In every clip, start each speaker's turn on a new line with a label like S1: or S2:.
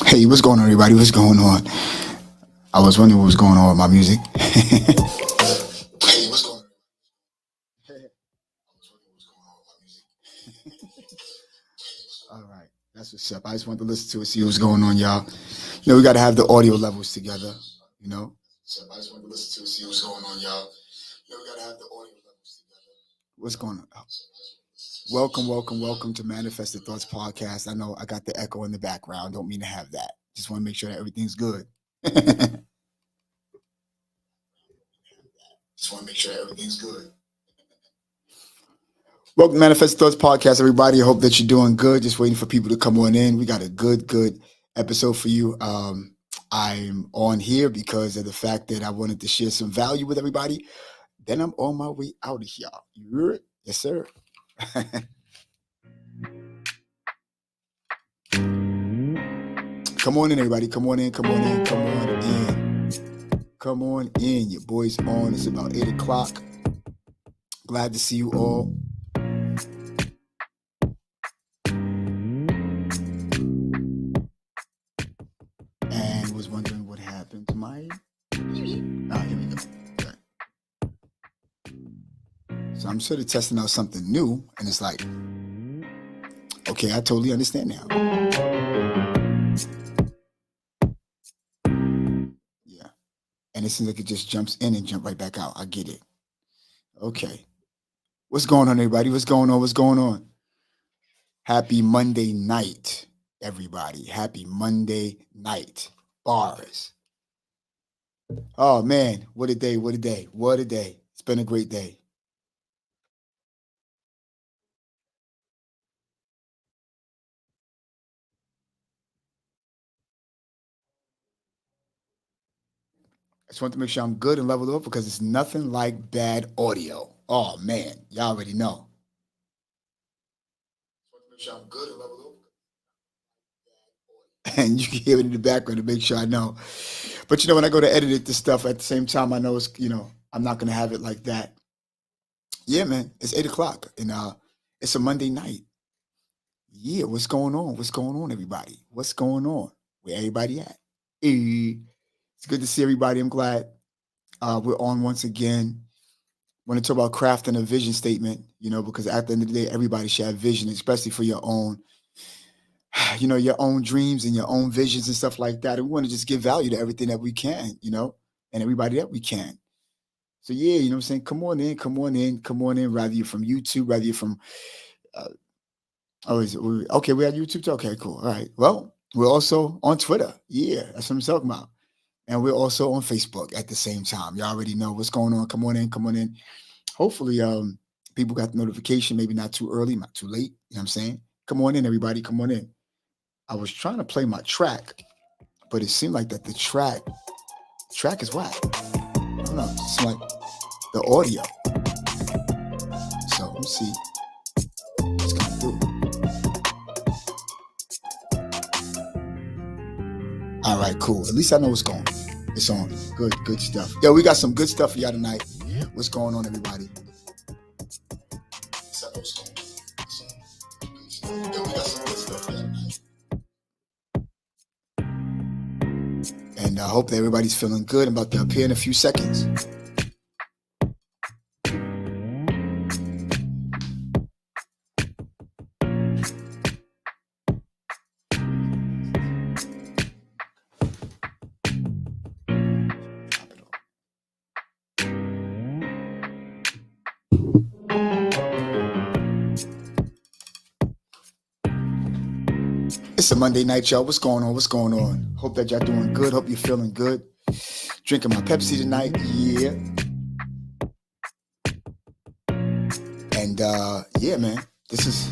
S1: Hey, what's going on, everybody? What's going on? I was wondering what was going on with my music. Hey, what's going on? All right, that's what's up. I just wanted to listen to it, see what's going on, y'all. We got to have the audio levels together. You know. I just wanted to listen to it, see what's going on, y'all. We got to have the audio levels together. What's going on? Welcome to Manifested Thoughts Podcast. I know I got the echo in the background. Don't mean to have that. Just want to make sure that everything's good. Just want to make sure everything's good. Welcome to Manifest Thoughts Podcast, everybody. I hope that you're doing good. Just waiting for people to come on in. We got a good episode for you. I'm on here because of the fact that I wanted to share some value with everybody. Then I'm on my way out of here. You hear it? Yes, sir. Come on in, everybody. Come on in. Your boy's on. It's about 8 o'clock. Glad to see you all. And was wondering what happened to my... here we go. Okay. So I'm sort of testing out something new, and it's like, okay, I totally understand now. Yeah. And it seems like it just jumps in and jump right back out. I get it. Okay. What's going on, everybody? What's going on? Happy Monday night, everybody. Happy Monday night. Bars. Oh, man. What a day. It's been a great day. I just want to make sure I'm good and leveled up because it's nothing like bad audio. Oh man, y'all already know. I want to make sure I'm good and leveled up. And you can hear it in the background to make sure I know. But when I go to edit this stuff at the same time, I know it's I'm not gonna have it like that. Yeah, man, it's 8 o'clock and it's a Monday night. Yeah, what's going on? What's going on, everybody? What's going on? Where everybody at? Hey, it's good to see everybody. I'm glad we're on once again. Want to talk about crafting a vision statement, because at the end of the day, everybody should have vision, especially for your own, your own dreams and your own visions and stuff like that. And we want to just give value to everything that we can, and everybody that we can. So yeah, you know what I'm saying? Come on in, come on in, come on in. Rather you're from YouTube, rather you're from okay, we're at YouTube too. Okay, cool. All right. Well, we're also on Twitter. Yeah, that's what I'm talking about. And we're also on Facebook at the same time. You already know what's going on. Come on in, come on in. Hopefully, people got the notification, maybe not too early, not too late. You know what I'm saying? Come on in, everybody. Come on in. I was trying to play my track, but it seemed like that the track is whack. I don't know. It's like the audio. So let me see. What's coming through. All right, cool. At least I know what's going on. It's on. Good stuff. Yo, we got some good stuff for y'all tonight. What's going on, everybody? And I hope that everybody's feeling good. I'm about to appear in a few seconds. It's a Monday night, y'all. What's going on? What's going on? Hope that y'all doing good. Hope you're feeling good. Drinking my Pepsi tonight. Yeah. And yeah, man. This is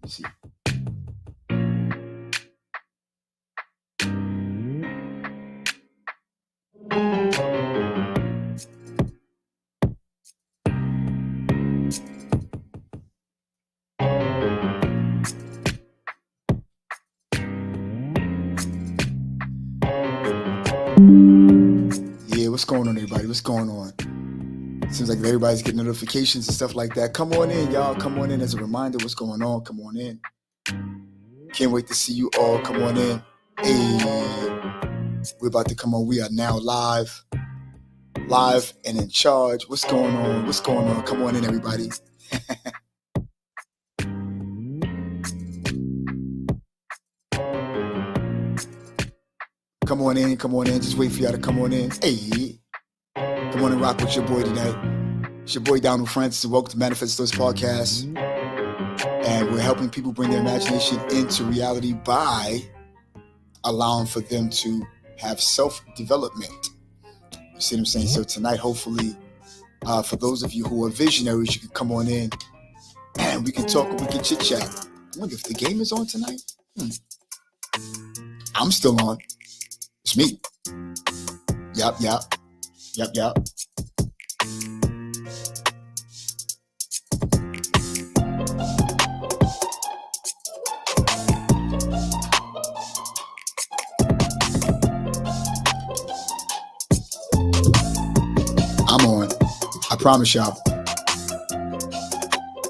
S1: let's see. Yeah, what's going on, everybody? What's going on? Seems like everybody's getting notifications and stuff like that. Come on in, y'all. Come on in as a reminder. What's going on? Come on in. Can't wait to see you all. Come on in. Hey, we're about to come on. We are now live and in charge. What's going on? What's going on? Come on in, everybody. Come on in. Come on in. Just wait for y'all to come on in. Hey, come on and rock with your boy tonight. It's your boy Donald Francis. Welcome to Manifest Those Podcast. And we're helping people bring their imagination into reality by allowing for them to have self-development. You see what I'm saying? So tonight, hopefully, for those of you who are visionaries, you can come on in and we can talk and we can chit-chat. I wonder if the game is on tonight? I'm still on. It's me. Yup. I'm on. I promise y'all.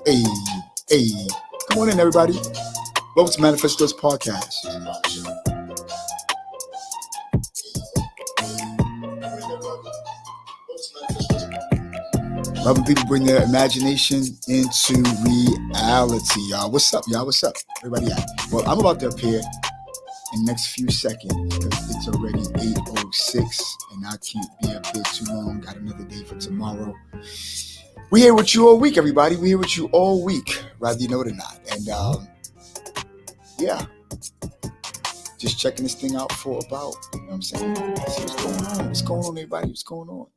S1: Hey. Come on in, everybody. Welcome to Manifest Those Podcast. Helping people bring their imagination into reality, y'all. What's up, y'all? What's up? Everybody at? Well, I'm about to appear in the next few seconds because it's already 8:06 and I can't be a bit too long. Got another day for tomorrow. We're here with you all week, everybody. We're here with you all week, whether you know it or not. And yeah, just checking this thing out for about, you know what I'm saying? See what's going on. What's going on, everybody? What's going on?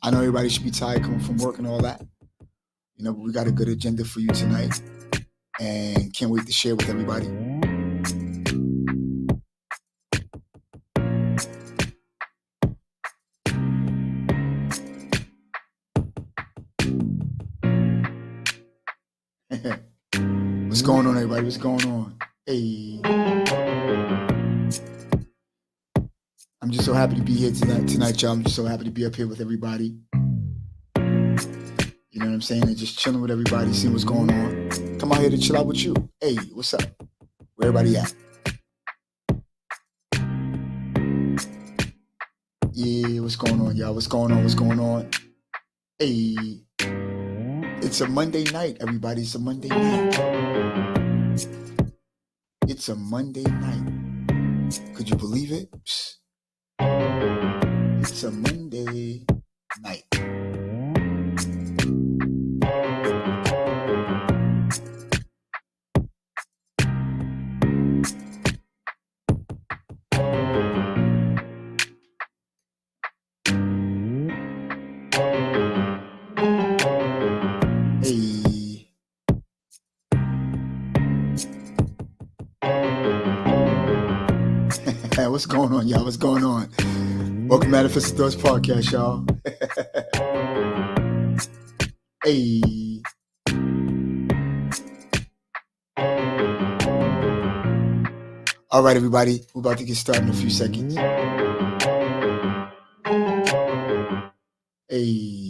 S1: I know everybody should be tired coming from work and all that. But we got a good agenda for you tonight and can't wait to share with everybody. What's going on, everybody? What's going on? Hey, I'm just so happy to be here tonight, y'all. I'm just so happy to be up here with everybody. You know what I'm saying? And just chilling with everybody, seeing what's going on. Come out here to chill out with you. Hey, what's up? Where everybody at? Yeah, what's going on, y'all? What's going on? What's going on? Hey, it's a Monday night, everybody. It's a Monday night. It's a Monday night. Could you believe it? It's a Monday night. Hey. What's going on, y'all? What's going on? Welcome to Manifest Thoughts Podcast, y'all. Hey. All right, everybody. We're about to get started in a few seconds. Hey.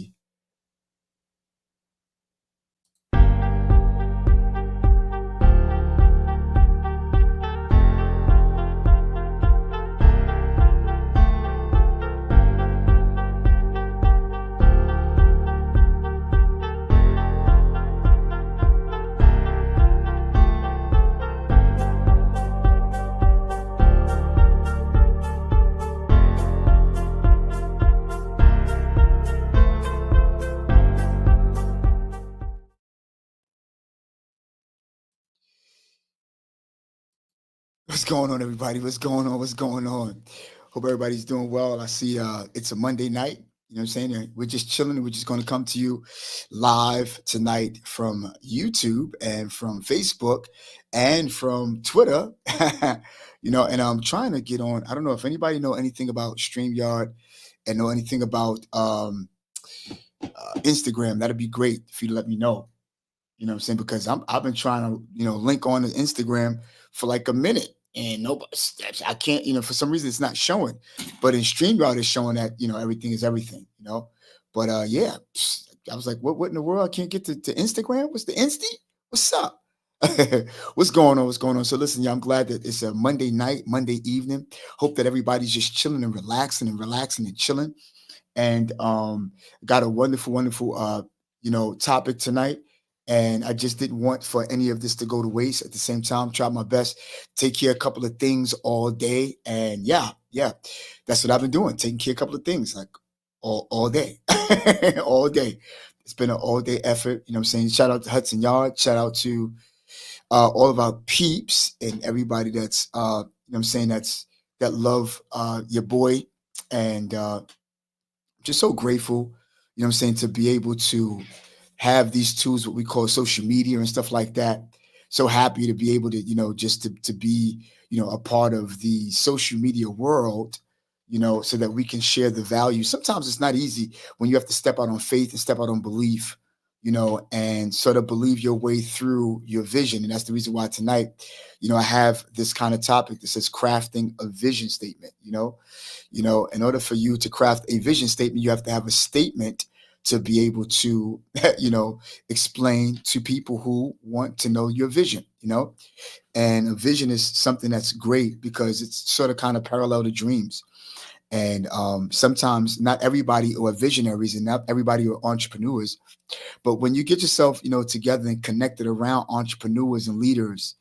S1: What's going on, everybody? What's going on? What's going on? Hope everybody's doing well. I see it's a Monday night. You know what I'm saying? We're just chilling. We're just going to come to you live tonight from YouTube and from Facebook and from Twitter. You know, and I'm trying to get on. I don't know if anybody know anything about StreamYard and know anything about Instagram. That'd be great if you let me know. You know what I'm saying? Because I've been trying to, link on to Instagram for like a minute. And nobody, I can't, for some reason it's not showing. But in StreamYard it's showing that, everything is everything, But yeah, I was like, what in the world? I can't get to Instagram? What's the Insty? What's up? What's going on? What's going on? So listen, yeah, I'm glad that it's a Monday night, Monday evening. Hope that everybody's just chilling and relaxing and chilling. And got a wonderful topic tonight. And I just didn't want for any of this to go to waste. At the same time, try my best, take care of a couple of things all day. And yeah, that's what I've been doing, taking care of a couple of things like all day, all day. It's been an all day effort. You know what I'm saying? Shout out to Hudson Yard. Shout out to all of our peeps and everybody that's, that love your boy. And just so grateful, to be able to have these tools, what we call social media and stuff like that. So happy to be able to, just to be, a part of the social media world, so that we can share the value. Sometimes it's not easy when you have to step out on faith and step out on belief, and sort of believe your way through your vision. And that's the reason why tonight, I have this kind of topic that says crafting a vision statement, in order for you to craft a vision statement, you have to have a statement to be able to, explain to people who want to know your vision, and a vision is something that's great because it's sort of kind of parallel to dreams. And sometimes not everybody are visionaries and not everybody are entrepreneurs. But when you get yourself, together and connected around entrepreneurs and leaders,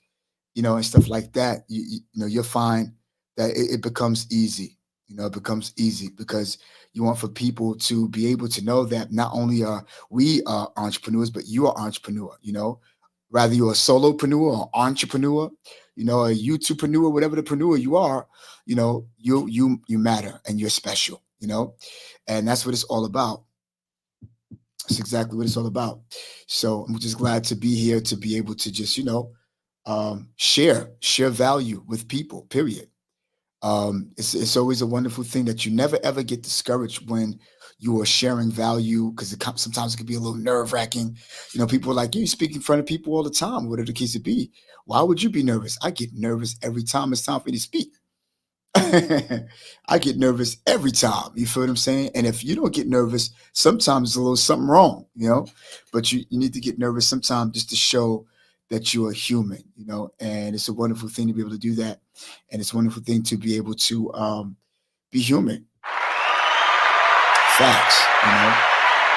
S1: and stuff like that, you'll find that it becomes easy. It becomes easy because you want for people to be able to know that not only are we entrepreneurs, but you are entrepreneur, rather you're a solopreneur or entrepreneur, a YouTubepreneur, whatever the preneur you are, you matter and you're special, and that's what it's all about. That's exactly what it's all about. So I'm just glad to be here to be able to just, share value with people, period. It's always a wonderful thing that you never ever get discouraged when you are sharing value, because sometimes it can be a little nerve wracking. People are like, you speak in front of people all the time, whatever the case it be. Why would you be nervous? I get nervous every time it's time for me to speak. I get nervous every time. You feel what I'm saying? And if you don't get nervous, sometimes there's a little something wrong. But you need to get nervous sometimes just to show that you're a human. And it's a wonderful thing to be able to do that. And it's a wonderful thing to be able to be human. Facts.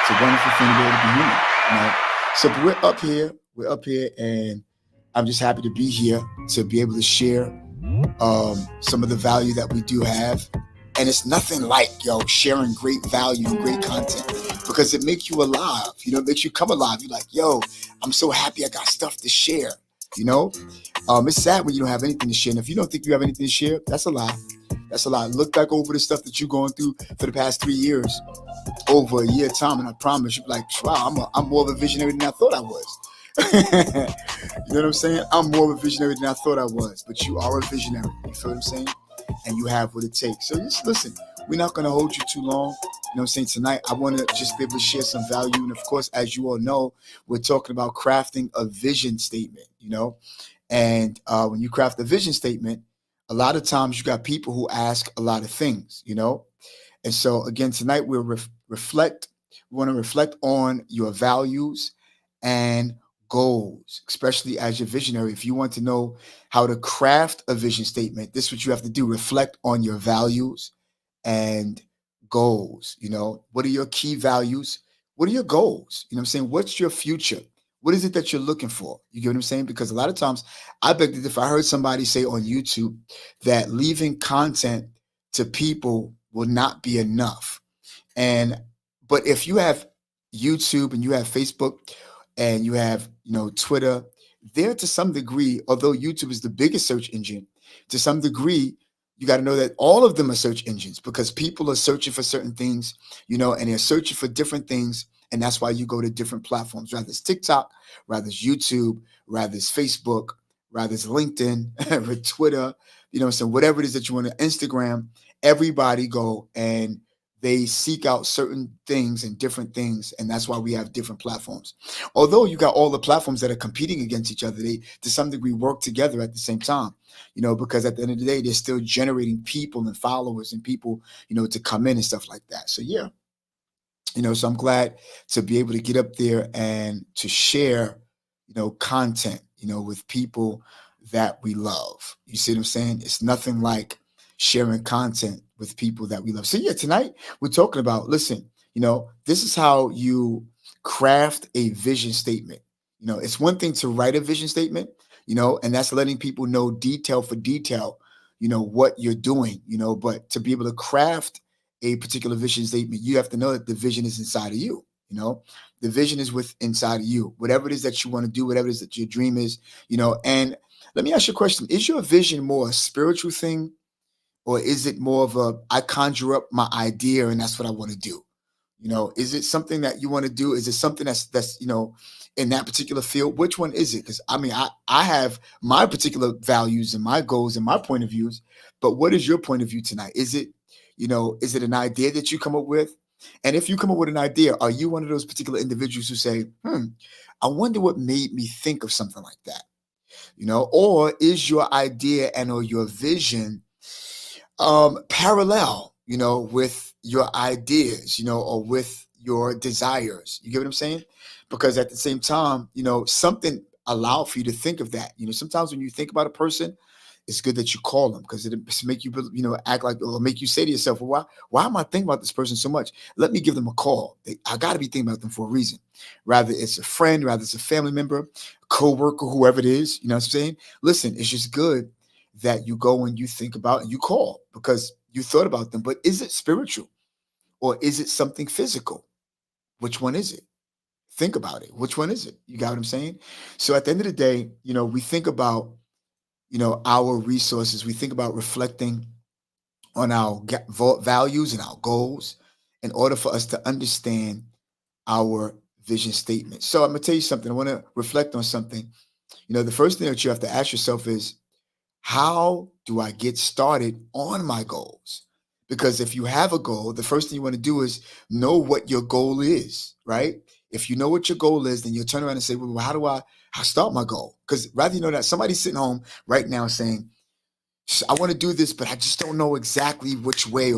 S1: It's a wonderful thing to be able to be human. So we're up here, and I'm just happy to be here to be able to share some of the value that we do have. And it's nothing like, sharing great value and great content, because it makes you alive. It makes you come alive. You're like, I'm so happy I got stuff to share. It's sad when you don't have anything to share. And if you don't think you have anything to share, that's a lie. That's a lie. Look back over the stuff that you're going through for the past 3 years, over a year time, and I promise you'll be like, wow, I'm more of a visionary than I thought I was. You know what I'm saying? I'm more of a visionary than I thought I was, but you are a visionary. You feel what I'm saying? And you have what it takes. So just listen, we're not going to hold you too long. You know what I'm saying? Tonight, I want to just be able to share some value. And of course, as you all know, we're talking about crafting a vision statement. And when you craft a vision statement, a lot of times you got people who ask a lot of things. And so again, tonight we'll reflect. We want to reflect on your values and goals, especially as your visionary. If you want to know how to craft a vision statement, this is what you have to do. Reflect on your values and goals. What are your key values? What are your goals? You know what I'm saying? What's your future? What is it that you're looking for? You get what I'm saying? Because a lot of times I beg that if I heard somebody say on YouTube that leaving content to people will not be enough. But if you have YouTube and you have Facebook and you have, Twitter, there to some degree, although YouTube is the biggest search engine, to some degree, you got to know that all of them are search engines, because people are searching for certain things, and they're searching for different things. And that's why you go to different platforms, rather it's TikTok, rather it's YouTube, rather it's Facebook, rather it's LinkedIn, or Twitter, so whatever it is that you want to, Instagram, everybody go and they seek out certain things and different things. And that's why we have different platforms. Although you got all the platforms that are competing against each other, they to some degree work together at the same time, because at the end of the day, they're still generating people and followers and people, to come in and stuff like that. So yeah, so I'm glad to be able to get up there and to share, content, with people that we love. You see what I'm saying? It's nothing like sharing content with people that we love. So yeah, tonight we're talking about, listen, this is how you craft a vision statement. It's one thing to write a vision statement, and that's letting people know detail for detail, what you're doing, but to be able to craft a particular vision statement, you have to know that the vision is inside of you. The vision is inside of you. Whatever it is that you want to do, whatever it is that your dream is, and let me ask you a question. Is your vision more a spiritual thing, or is it more of I conjure up my idea and that's what I want to do? Is it something that you want to do? Is it something that's in that particular field? Which one is it? Because I have my particular values and my goals and my point of views, but what is your point of view tonight? Is it an idea that you come up with? And if you come up with an idea, are you one of those particular individuals who say, I wonder what made me think of something like that? Or is your idea and or your vision parallel, with your ideas, or with your desires? You get what I'm saying? Because at the same time, something allow for you to think of that. Sometimes when you think about a person, it's good that you call them, because it make you, act like, or make you say to yourself, well, why am I thinking about this person so much? Let me give them a call. I got to be thinking about them for a reason. Rather it's a friend, rather it's a family member, co-worker, whoever it is, you know what I'm saying? Listen, it's just good that you go and you think about and you call because you thought about them. But is it spiritual or is it something physical? Which one is it? Think about it. Which one is it? You got what I'm saying? So at the end of the day, we think about, our resources. We think about reflecting on our values and our goals in order for us to understand our vision statement. So I'm going to tell you something. I want to reflect on something. The first thing that you have to ask yourself is, how do I get started on my goals? Because if you have a goal, the first thing you want to do is know what your goal is, right? If you know what your goal is, then you'll turn around and say, well, how do I start my goal? Because rather you know that somebody's sitting home right now saying, I want to do this, but I just don't know exactly which way I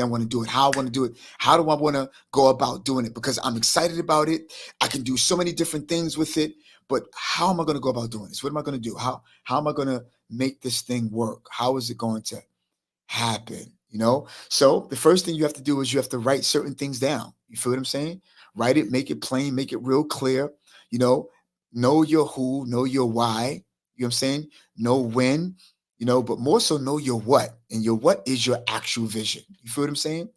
S1: want to do it, how I want to do it. How do I want to go about doing it? Because I'm excited about it. I can do so many different things with it, but how am I going to go about doing this? What am I going to do? How am I going to make this thing work? How is it going to happen? So the first thing you have to do is you have to write certain things down. You feel what I'm saying? Write it, make it plain, make it real clear. You know your who, know your why. You know what I'm saying? Know when, but more so know your what. And your what is your actual vision. You feel what I'm saying?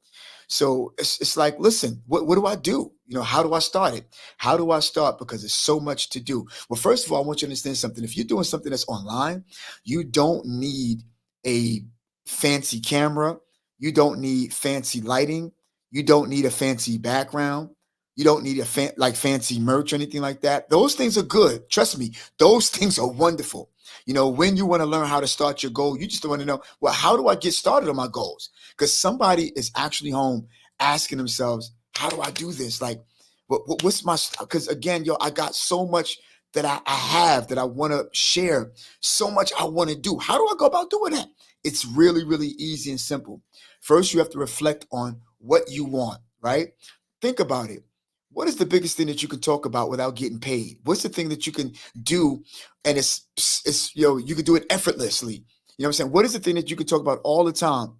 S1: So it's like, listen, what do I do? How do I start it? How do I start? Because there's so much to do. Well, first of all, I want you to understand something. If you're doing something that's online, you don't need a fancy camera. You don't need fancy lighting. You don't need a fancy background. You don't need like fancy merch or anything like that. Those things are good. Trust me, those things are wonderful. When you want to learn how to start your goal, you just want to know, well, how do I get started on my goals? Because somebody is actually home asking themselves, how do I do this? Like, what's my, because again, I got so much that I have that I want to share, so much I want to do. How do I go about doing that? It's really, really easy and simple. First, you have to reflect on what you want, right? Think about it. What is the biggest thing that you can talk about without getting paid? What's the thing that you can do and it's you can do it effortlessly? You know what I'm saying? What is the thing that you can talk about all the time?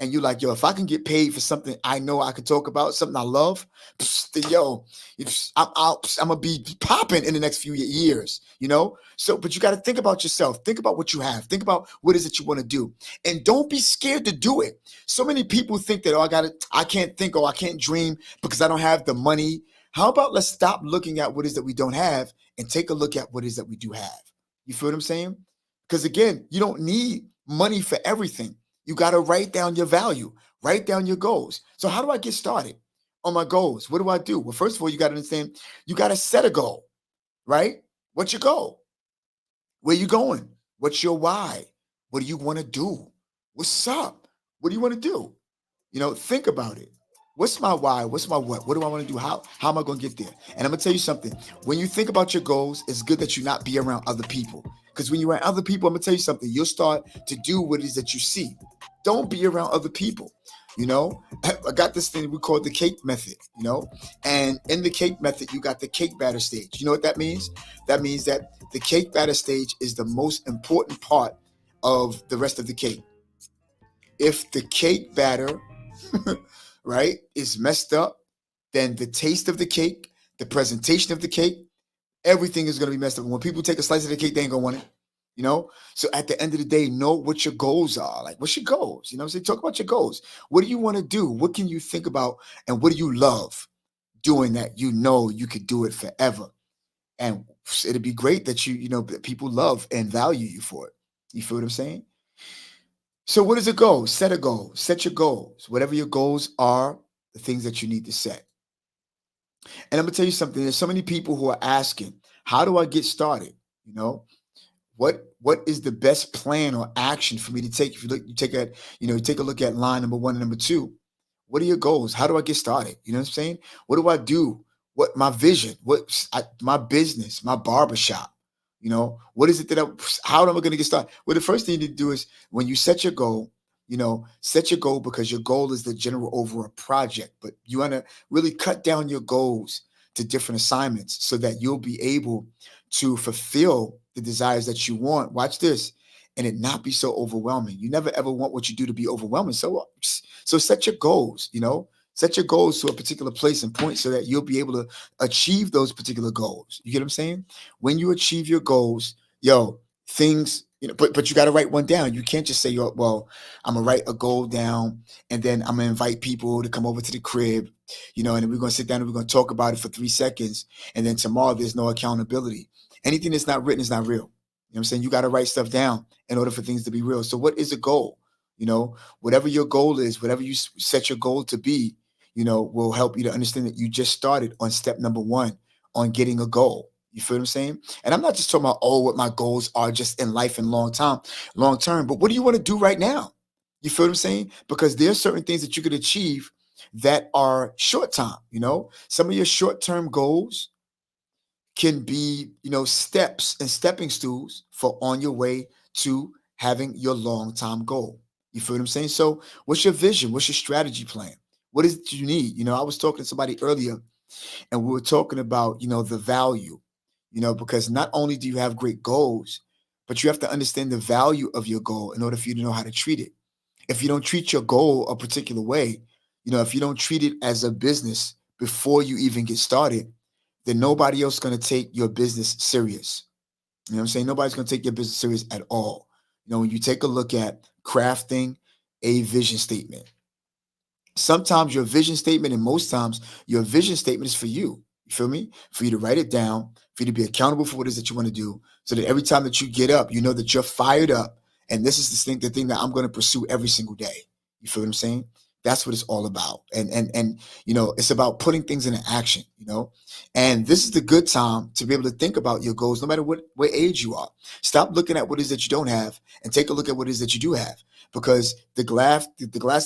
S1: And you're like, if I can get paid for something I know I can talk about, something I love, then I'm gonna be popping in the next few years. So, but you got to think about yourself. Think about what you have. Think about what is it you want to do, and don't be scared to do it. So many people think that, I can't think, or I can't dream because I don't have the money. How about let's stop looking at what is that we don't have and take a look at what is that we do have. You feel what I'm saying? Because again, you don't need money for everything. You got to write down your value, write down your goals. So how do I get started on my goals? What do I do? Well, first of all, you got to understand, you got to set a goal, right? What's your goal? Where you going? What's your why? What do you want to do? What's up? What do you want to do? Think about it. What's my why? What's my what? What do I want to do? How am I going to get there? And I'm going to tell you something. When you think about your goals, it's good that you not be around other people. Because when you're around other people, I'm going to tell you something. You'll start to do what it is that you see. Don't be around other people. I got this thing we call the cake method. And in the cake method, you got the cake batter stage. You know what that means? That means that the cake batter stage is the most important part of the rest of the cake. If the cake batter, right, is messed up, then the taste of the cake, the presentation of the cake, everything is going to be messed up. When people take a slice of the cake, they ain't going to want it. So at the end of the day, know what your goals are. Like, what's your goals? So talk about your goals. What do you want to do? What can you think about? And what do you love doing that you could do it forever? And it'd be great that that people love and value you for it. You feel what I'm saying? So what is a goal? Set a goal. Set your goals. Whatever your goals are, the things that you need to set. And I'm gonna tell you something. There's so many people who are asking, how do I get started? What is the best plan or action for me to take? If you take a look at line number 1 and number 2. What are your goals? How do I get started? You know what I'm saying? What do I do? What my vision? My business, my barbershop? What is it how am I going to get started? Well, the first thing you need to do is when you set your goal, set your goal because your goal is the general over a project, but you want to really cut down your goals to different assignments so that you'll be able to fulfill the desires that you want. Watch this. And it not be so overwhelming. You never ever want what you do to be overwhelming. So set your goals, set your goals to a particular place and point so that you'll be able to achieve those particular goals. You get what I'm saying? When you achieve your goals, things, but you got to write one down. You can't just say, well, I'm gonna write a goal down and then I'm gonna invite people to come over to the crib, and then we're gonna sit down and we're gonna talk about it for 3 seconds. And then tomorrow there's no accountability. Anything that's not written is not real. You know what I'm saying? You got to write stuff down in order for things to be real. So what is a goal? Whatever your goal is, whatever you set your goal to be, will help you to understand that you just started on step number 1 on getting a goal. You feel what I'm saying? And I'm not just talking about, oh, what my goals are just in life and long term, but what do you want to do right now? You feel what I'm saying? Because there are certain things that you could achieve that are short time. Some of your short term goals can be, steps and stepping stools for on your way to having your long time goal. You feel what I'm saying? So, what's your vision? What's your strategy plan? What is it you need? I was talking to somebody earlier, and we were talking about, the value, because not only do you have great goals, but you have to understand the value of your goal in order for you to know how to treat it. If you don't treat your goal a particular way, if you don't treat it as a business before you even get started, then nobody else is going to take your business serious. You know what I'm saying? Nobody's going to take your business serious at all. When you take a look at crafting a vision statement, sometimes your vision statement, and most times your vision statement is for you. You feel me? For you to write it down, for you to be accountable for what it is that you want to do, so that every time that you get up, you know that you're fired up. And this is the thing that I'm going to pursue every single day. You feel what I'm saying? That's what it's all about. And it's about putting things into action. And this is the good time to be able to think about your goals, no matter what age you are. Stop looking at what it is that you don't have and take a look at what it is that you do have. Because the glass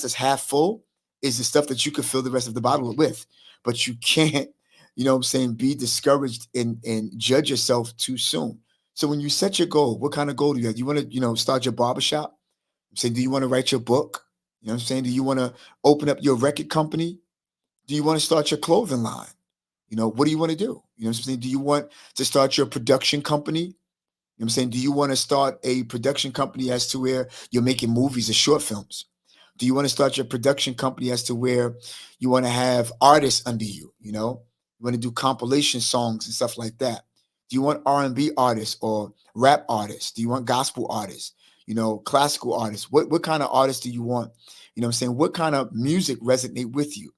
S1: that's half full is the stuff that you could fill the rest of the bottle with. But you can't, be discouraged and judge yourself too soon. So when you set your goal, what kind of goal do you have? Do you want to, start your barbershop? I'm saying, do you want to write your book? You know what I'm saying? Do you want to open up your record company? Do you want to start your clothing line? What do you want to do? You know what I'm saying? Do you want to start your production company? You know what I'm saying? Do you want to start a production company as to where you're making movies or short films? Do you want to start your production company as to where you want to have artists under you? You want to do compilation songs and stuff like that. Do you want R&B artists or rap artists? Do you want gospel artists? Classical artists? What kind of artists do you want? You know what I'm saying? What kind of music resonate with you?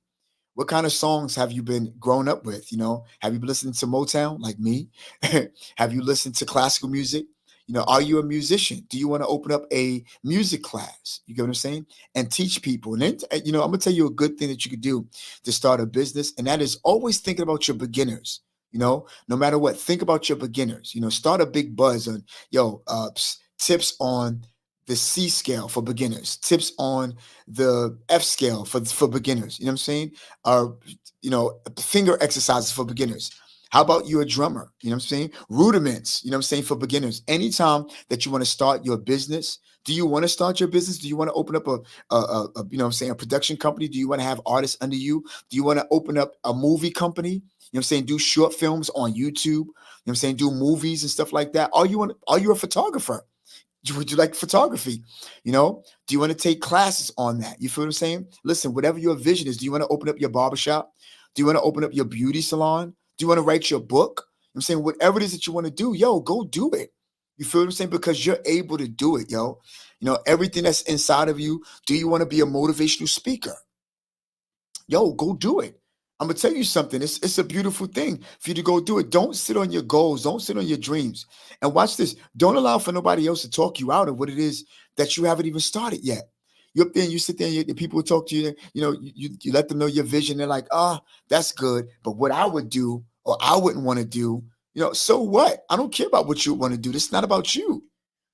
S1: What kind of songs have you been grown up with? Have you been listening to Motown like me? Have you listened to classical music? Are you a musician? Do you want to open up a music class? You get what I'm saying? And teach people. And then, I'm going to tell you a good thing that you could do to start a business. And that is always thinking about your beginners. No matter what, think about your beginners. Start a big buzz on, tips on the C scale for beginners, tips on the F scale for beginners. You know what I'm saying? Finger exercises for beginners. How about you a drummer? You know what I'm saying? Rudiments, you know what I'm saying, for beginners. Anytime that you want to start your business, do you want to start your business? Do you want to open up a production company? Do you want to have artists under you? Do you want to open up a movie company? You know what I'm saying? Do short films on YouTube. You know what I'm saying? Do movies and stuff like that. Are you a photographer? Would you like photography? Do you want to take classes on that? You feel what I'm saying? Listen, whatever your vision is, do you want to open up your barbershop? Do you want to open up your beauty salon? Do you want to write your book? I'm saying, whatever it is that you want to do, go do it. You feel what I'm saying? Because you're able to do it, yo. Everything that's inside of you. Do you want to be a motivational speaker? Yo, go do it. I'm gonna tell you something. It's a beautiful thing for you to go do it. Don't sit on your goals. Don't sit on your dreams. And watch this. Don't allow for nobody else to talk you out of what it is that you haven't even started yet. You're up there and you sit there and the people talk to you. You let them know your vision. They're like, that's good. But what I would do or I wouldn't want to do, so what? I don't care about what you want to do. This is not about you.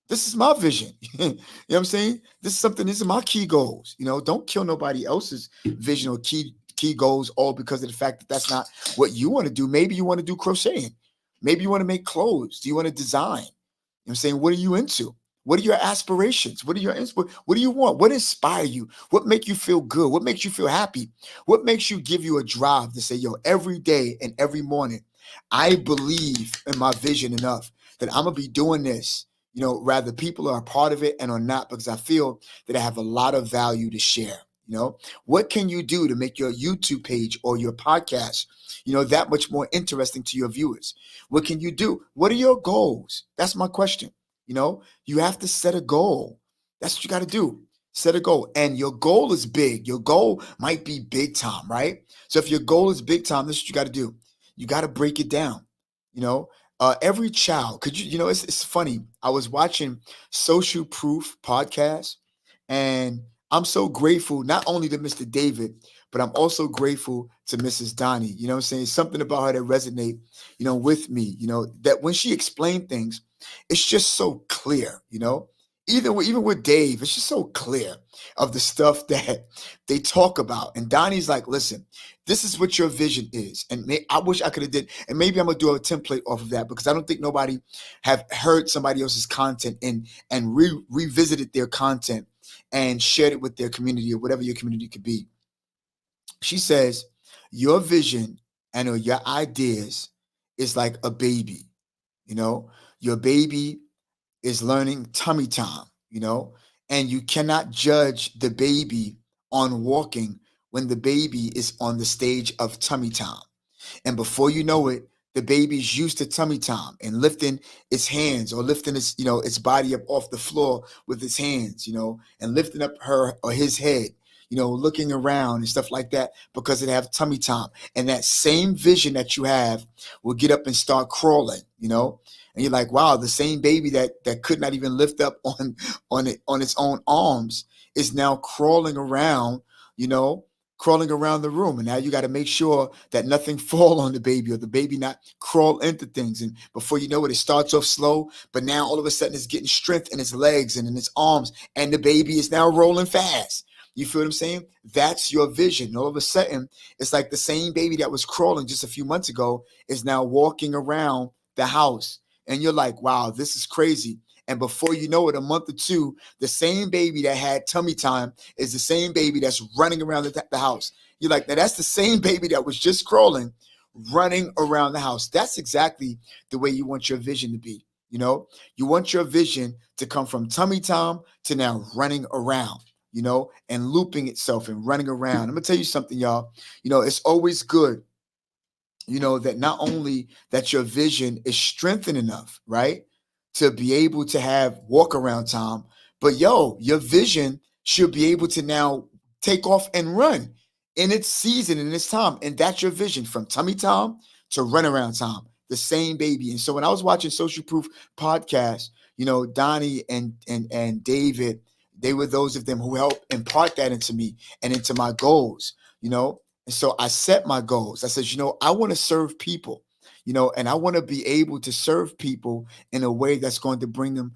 S1: This is my vision. You know what I'm saying? These are my key goals. Don't kill nobody else's vision or key goals all because of the fact that that's not what you want to do. Maybe you want to do crocheting. Maybe you want to make clothes. Do you want to design? You know what I'm saying? What are you into? What are your aspirations? What do you want? What inspire you? What make you feel good? What makes you feel happy? What makes you give you a drive to say, every day and every morning, I believe in my vision enough that I'm going to be doing this. Rather people are a part of it and are not, because I feel that I have a lot of value to share. What can you do to make your YouTube page or your podcast, that much more interesting to your viewers? What can you do? What are your goals? That's my question. You have to set a goal. That's what you got to do. Set a goal. And your goal is big. Your goal might be big time, right? So if your goal is big time, this is what you got to do. You got to break it down. Every child, it's funny. I was watching Social Proof podcast, and I'm so grateful not only to Mr. David, but I'm also grateful to Mrs. Donnie. You know what I'm saying? Something about her that resonate, with me, that when she explained things, it's just so clear, even with Dave, it's just so clear of the stuff that they talk about. And Donnie's like, listen, this is what your vision is. And I wish I could have did, and maybe I'm gonna do a template off of that, because I don't think nobody have heard somebody else's content and revisited their content and shared it with their community, or whatever your community could be. She says, your vision and your ideas is like a baby. Your baby is learning tummy time, and you cannot judge the baby on walking when the baby is on the stage of tummy time. And before you know it, the baby's used to tummy time and lifting its hands, or lifting its body up off the floor with its hands, and lifting up her or his head, looking around and stuff like that, because it have tummy time. And that same vision that you have will get up and start crawling, and you're like, wow, the same baby that could not even lift up on its own arms is now crawling around, crawling around the room. And now you got to make sure that nothing fall on the baby, or the baby not crawl into things. And before you know it, it starts off slow, but now all of a sudden it's getting strength in its legs and in its arms, and the baby is now rolling fast. You feel what I'm saying? That's your vision. And all of a sudden, it's like the same baby that was crawling just a few months ago is now walking around the house. And you're like, wow, this is crazy. And before you know it, a month or two, the same baby that had tummy time is the same baby that's running around the house. You're like, now that's the same baby that was just crawling, running around the house. That's exactly the way you want your vision to be. You want your vision to come from tummy time to now running around, and looping itself and running around. I'm gonna tell you something, y'all. It's always good, that not only that your vision is strengthened enough, right, to be able to have walk around time, but your vision should be able to now take off and run in its season, in its time. And that's your vision, from tummy time to run around time, the same baby. And so when I was watching Social Proof podcast, Donnie and David, they were those of them who helped impart that into me and into my goals, and so I set my goals. I said, I want to serve people, and I want to be able to serve people in a way that's going to bring them,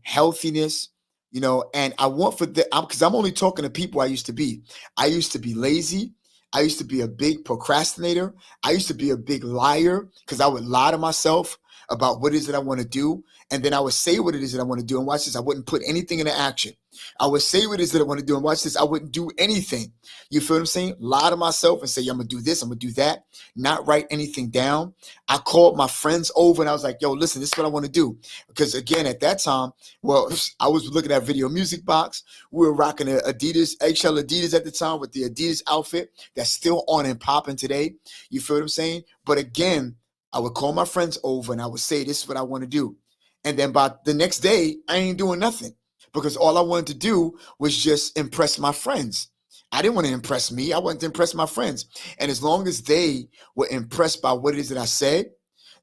S1: healthiness, and I want because I'm only talking to people I used to be. I used to be lazy. I used to be a big procrastinator. I used to be a big liar, because I would lie to myself about what it is that I want to do. And then I would say what it is that I want to do. And watch this, I wouldn't put anything into action. I would say what it is that I want to do. And watch this, I wouldn't do anything. You feel what I'm saying? Lie to myself and say, I'm going to do this, I'm going to do that, not write anything down. I called my friends over and I was like, yo, listen, this is what I want to do. Because again, at that time, well, I was looking at Video Music Box. We were rocking the Adidas, eggshell Adidas at the time, with the Adidas outfit that's still on and popping today. You feel what I'm saying? But again, I would call my friends over and I would say, this is what I want to do. And then by the next day, I ain't doing nothing, because all I wanted to do was just impress my friends. I didn't want to impress me. I wanted to impress my friends. And as long as they were impressed by what it is that I said,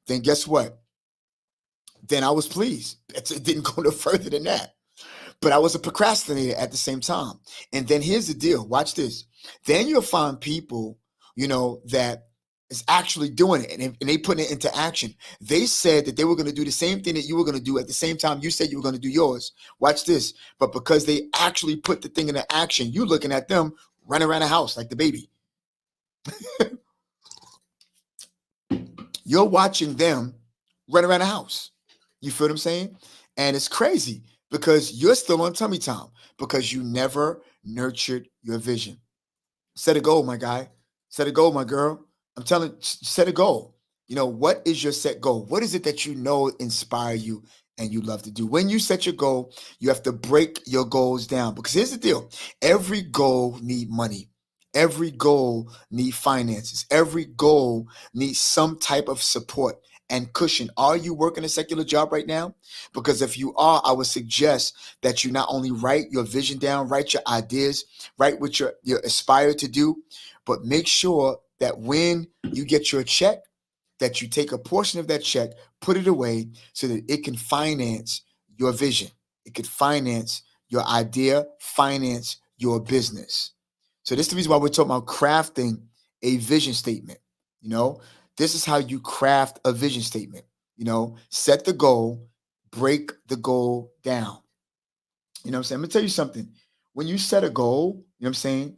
S1: then guess what? Then I was pleased. It didn't go no further than that. But I was a procrastinator at the same time. And then here's the deal. Watch this. Then you'll find people, that is actually doing it, and they putting it into action. They said that they were going to do the same thing that you were going to do at the same time you said you were going to do yours. Watch this. But because they actually put the thing into action, you looking at them run around the house like the baby. You're watching them run around the house. You feel what I'm saying? And it's crazy, because you're still on tummy time, because you never nurtured your vision. Set a goal, my guy. Set a goal, my girl. I'm telling, set a goal. What is your set goal? What is it that inspire you and you love to do? When you set your goal, you have to break your goals down, because here's the deal. Every goal need money. Every goal need finances. Every goal needs some type of support and cushion. Are you working a secular job right now? Because if you are, I would suggest that you not only write your vision down, write your ideas, write what you aspire to do, but make sure that when you get your check, that you take a portion of that check, put it away so that it can finance your vision. It could finance your idea, finance your business. So this is the reason why we're talking about crafting a vision statement. You know, this is how you craft a vision statement. You know, set the goal, break the goal down. You know what I'm saying? I'm gonna tell you something. When you set a goal, you know what I'm saying,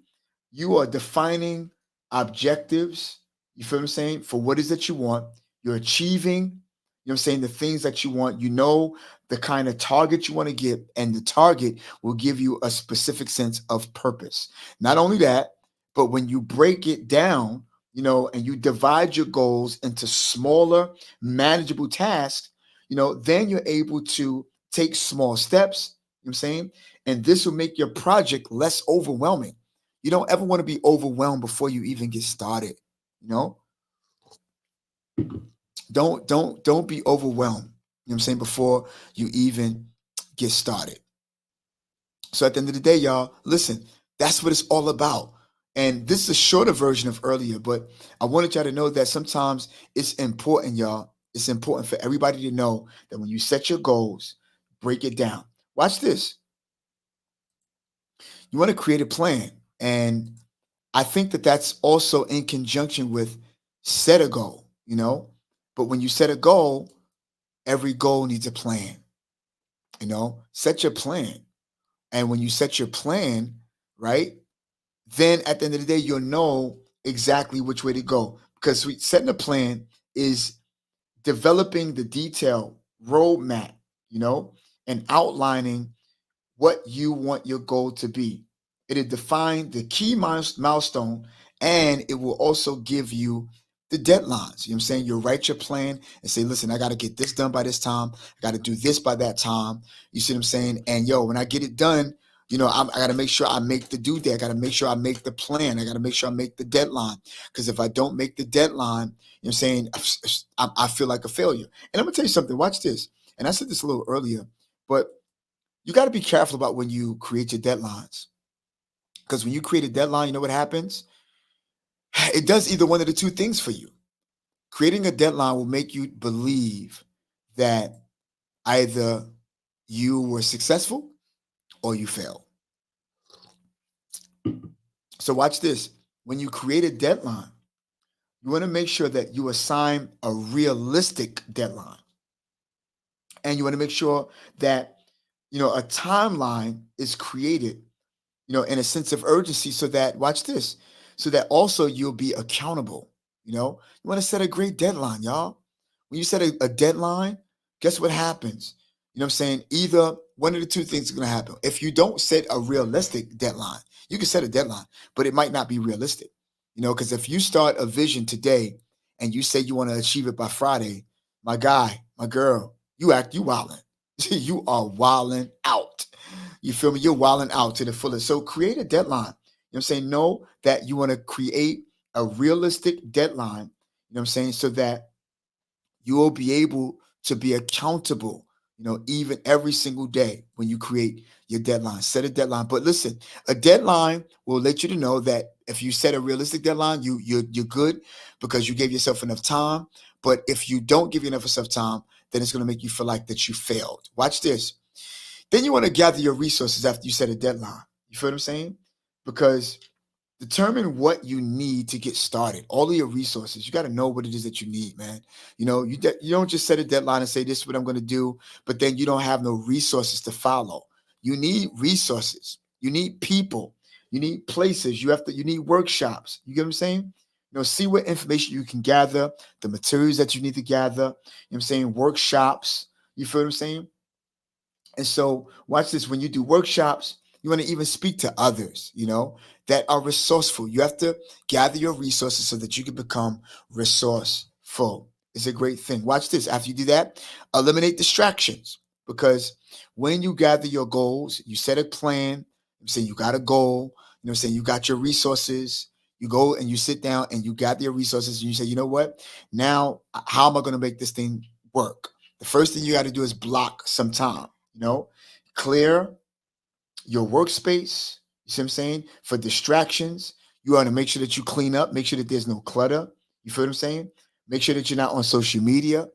S1: you are defining objectives, you feel what I'm saying, for what it is that you want. You're achieving, you know what I'm saying, the things that you want. You know the kind of target you want to get, and the target will give you a specific sense of purpose. Not only that, but when you break it down, you know, and you divide your goals into smaller, manageable tasks, you know, then you're able to take small steps, you know what I'm saying? And this will make your project less overwhelming. You don't ever want to be overwhelmed before you even get started. You know, don't be overwhelmed. You know what I'm saying? Before you even get started. So at the end of the day, y'all, listen, that's what it's all about. And this is a shorter version of earlier, but I wanted y'all to know that sometimes it's important, y'all. It's important for everybody to know that when you set your goals, break it down. Watch this. You want to create a plan. And I think that that's also in conjunction with set a goal, you know? But when you set a goal, every goal needs a plan, you know? Set your plan. And when you set your plan, right? Then at the end of the day, you'll know exactly which way to go. Because setting a plan is developing the detailed roadmap, you know, and outlining what you want your goal to be. It'll define the key milestone, and it will also give you the deadlines. You know what I'm saying? You'll write your plan and say, listen, I got to get this done by this time. I got to do this by that time. You see what I'm saying? And yo, when I get it done, you know, I got to make sure I make the due date. I got to make sure I make the plan. I got to make sure I make the deadline. Because if I don't make the deadline, you know what I'm saying, I feel like a failure. And I'm going to tell you something. Watch this. And I said this a little earlier, but you got to be careful about when you create your deadlines. Because when you create a deadline, you know what happens? It does either one of the two things for you. Creating a deadline will make you believe that either you were successful or you failed. So watch this. When you create a deadline, you want to make sure that you assign a realistic deadline. And you want to make sure that, you know, a timeline is created, you know, in a sense of urgency, so that, watch this, so that also you'll be accountable. You know, you want to set a great deadline, y'all. When you set a deadline, guess what happens? You know what I'm saying? Either one of the two things is going to happen. If you don't set a realistic deadline, you can set a deadline, but it might not be realistic. You know, because if you start a vision today and you say you want to achieve it by Friday, my guy, my girl, you wilding. You are wilding out. You feel me? You're wilding out to the fullest. So create a deadline. You know what I'm saying? Know that you want to create a realistic deadline, you know what I'm saying? So that you will be able to be accountable, you know, even every single day when you create your deadline. Set a deadline. But listen, a deadline will let you to know that if you set a realistic deadline, you're good because you gave yourself enough time. But if you don't give you enough time, then it's going to make you feel like that you failed. Watch this. Then you want to gather your resources after you set a deadline. You feel what I'm saying? Because determine what you need to get started. All of your resources. You got to know what it is that you need, man. You know, you don't just set a deadline and say this is what I'm going to do, but then you don't have no resources to follow. You need resources. You need people. You need places. You need workshops. You get what I'm saying? You know, see what information you can gather, the materials that you need to gather. You know what I'm saying? Workshops. You feel what I'm saying? And so, watch this. When you do workshops, you want to even speak to others, you know, that are resourceful. You have to gather your resources so that you can become resourceful. It's a great thing. Watch this. After you do that, eliminate distractions, because when you gather your goals, you set a plan. I'm saying you got a goal. You know, I'm saying you got your resources. You go and you sit down and you gather your resources and you say, you know what? Now, how am I going to make this thing work? The first thing you got to do is block some time. You know, clear your workspace. You see what I'm saying? For distractions, you want to make sure that you clean up, make sure that there's no clutter. You feel what I'm saying? Make sure that you're not on social media.